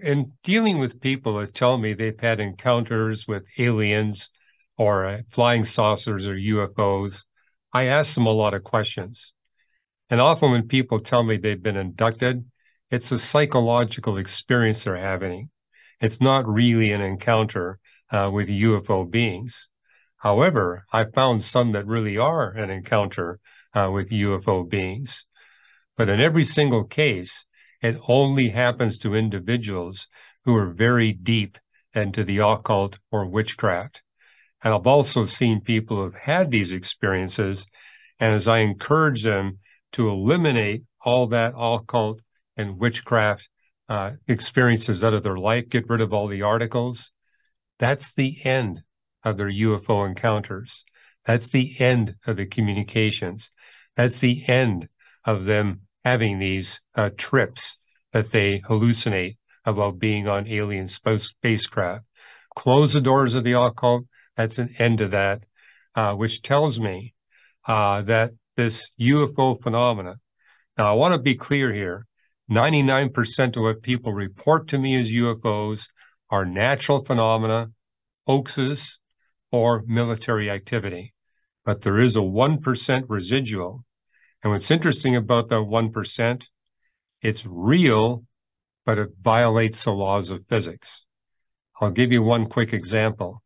in dealing with people that tell me they've had encounters with aliens or flying saucers or UFOs, I ask them a lot of questions. And often when people tell me they've been abducted, it's a psychological experience they're having. It's not really an encounter with UFO beings. However, I found some that really are an encounter with UFO beings. But in every single case, it only happens to individuals who are very deep into the occult or witchcraft. And I've also seen people who've had these experiences, and as I encourage them to eliminate all that occult and witchcraft experiences out of their life, get rid of all the articles, that's the end of their UFO encounters. That's the end of the communications. That's the end of them having these trips that they hallucinate about being on alien spacecraft. Close the doors of the occult. That's an end to that, which tells me that this UFO phenomena. Now, I want to be clear here. 99% of what people report to me as UFOs are natural phenomena, hoaxes, or military activity. But there is a 1% residual. And what's interesting about that 1%, it's real, but it violates the laws of physics. I'll give you one quick example.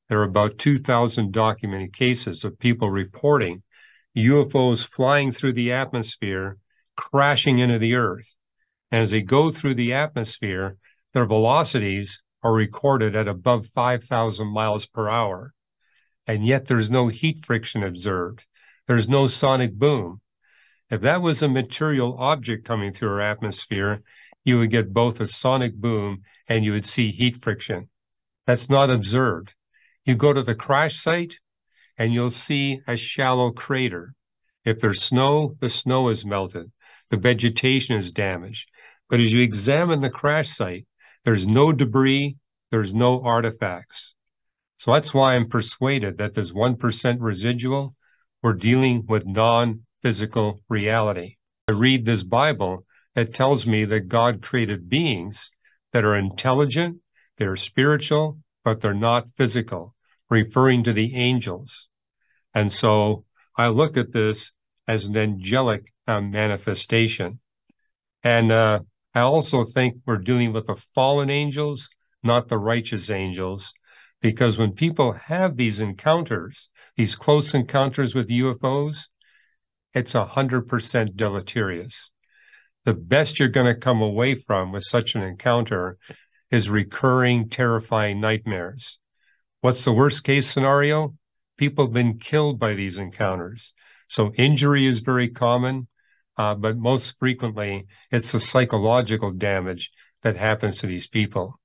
There are about 2,000 documented cases of people reporting UFOs flying through the atmosphere, crashing into the Earth. And as they go through the atmosphere, their velocities are recorded at above 5,000 miles per hour. And yet there's no heat friction observed. There's no sonic boom. If that was a material object coming through our atmosphere, you would get both a sonic boom and you would see heat friction. That's not observed. You go to the crash site and you'll see a shallow crater. If there's snow, the snow is melted. The vegetation is damaged. But as you examine the crash site, there's no debris, there's no artifacts. So that's why I'm persuaded that this 1% residual, we're dealing with non-physical reality. I read this Bible that tells me that God created beings that are intelligent, they're spiritual, but they're not physical, referring to the angels. And so I look at this as an angelic manifestation. And I also think we're dealing with the fallen angels, not the righteous angels, because when people have these encounters, these close encounters with UFOs, it's 100% deleterious. The best you're going to come away from with such an encounter is recurring, terrifying nightmares. What's the worst case scenario? People have been killed by these encounters. So injury is very common, but most frequently, it's the psychological damage that happens to these people.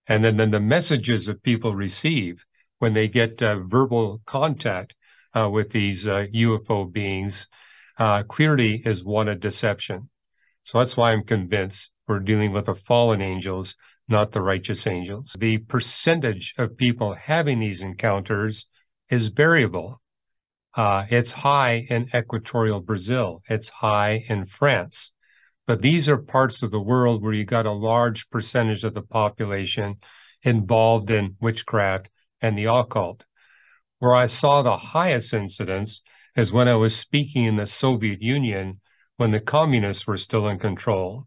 And then the messages that people receive when they get verbal contact with these UFO beings clearly is one of deception. So that's why I'm convinced we're dealing with the fallen angels, not the righteous angels. The percentage of people having these encounters is variable. It's high in equatorial Brazil. It's high in France. But these are parts of the world where you got a large percentage of the population involved in witchcraft and the occult. Where I saw the highest incidence is when I was speaking in the Soviet Union when the communists were still in control.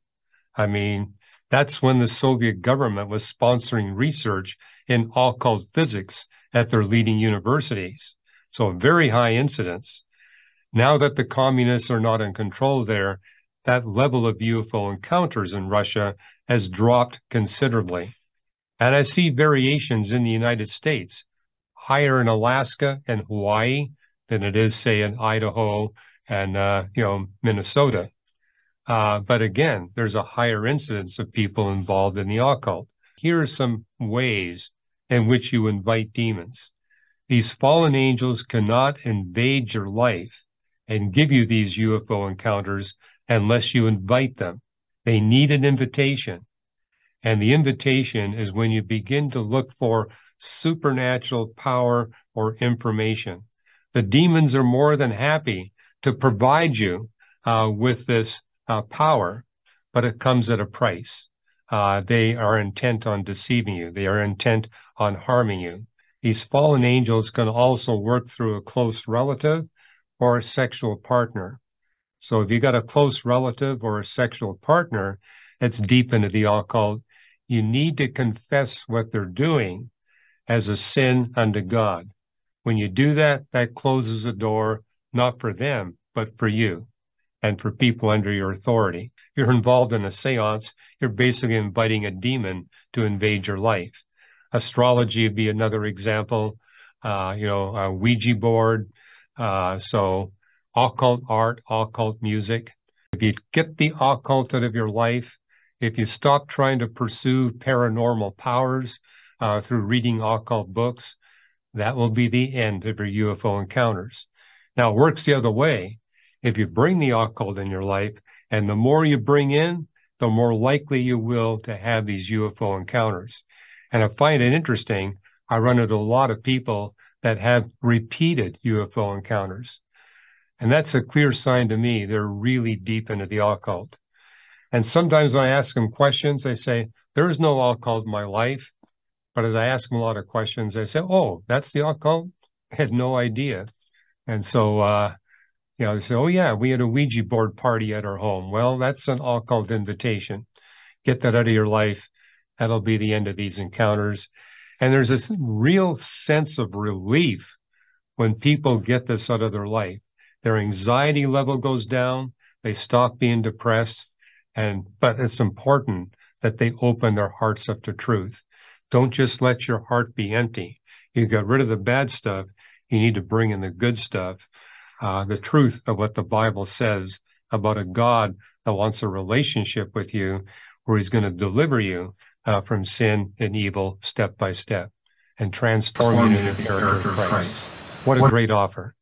I mean, that's when the Soviet government was sponsoring research in occult physics at their leading universities. So a very high incidence. Now that the communists are not in control there, that level of UFO encounters in Russia has dropped considerably. And I see variations in the United States, higher in Alaska and Hawaii than it is, say, in Idaho and, Minnesota. But again, there's a higher incidence of people involved in the occult. Here are some ways in which you invite demons. These fallen angels cannot invade your life and give you these UFO encounters unless you invite them. They need an invitation. And the invitation is when you begin to look for supernatural power or information. The demons are more than happy to provide you with this power, but it comes at a price. they are intent on deceiving you. They are intent on harming you. These fallen angels can also work through a close relative or a sexual partner. So if you got a close relative or a sexual partner that's deep into the occult, you need to confess what they're doing as a sin unto God. When you do that, that closes the door, not for them, but for you and for people under your authority. You're involved in a seance, you're basically inviting a demon to invade your life. Astrology would be another example, a Ouija board. So occult art, occult music. If you get the occult out of your life, if you stop trying to pursue paranormal powers through reading occult books, that will be the end of your UFO encounters. Now, it works the other way. If you bring the occult in your life, and the more you bring in, the more likely you will to have these UFO encounters. And I find it interesting. I run into a lot of people that have repeated UFO encounters. And that's a clear sign to me they're really deep into the occult. And sometimes when I ask them questions, they say, there is no occult in my life. But as I ask them a lot of questions, they say, oh, that's the occult? I had no idea. And so, they say, oh, yeah, we had a Ouija board party at our home. Well, that's an occult invitation. Get that out of your life. That'll be the end of these encounters. And there's this real sense of relief when people get this out of their life. Their anxiety level goes down. They stop being depressed. But it's important that they open their hearts up to truth. Don't just let your heart be empty. You got rid of the bad stuff. You need to bring in the good stuff, the truth of what the Bible says about a God that wants a relationship with you, where he's going to deliver you from sin and evil step by step and transform you into the character of Christ. What a great offer.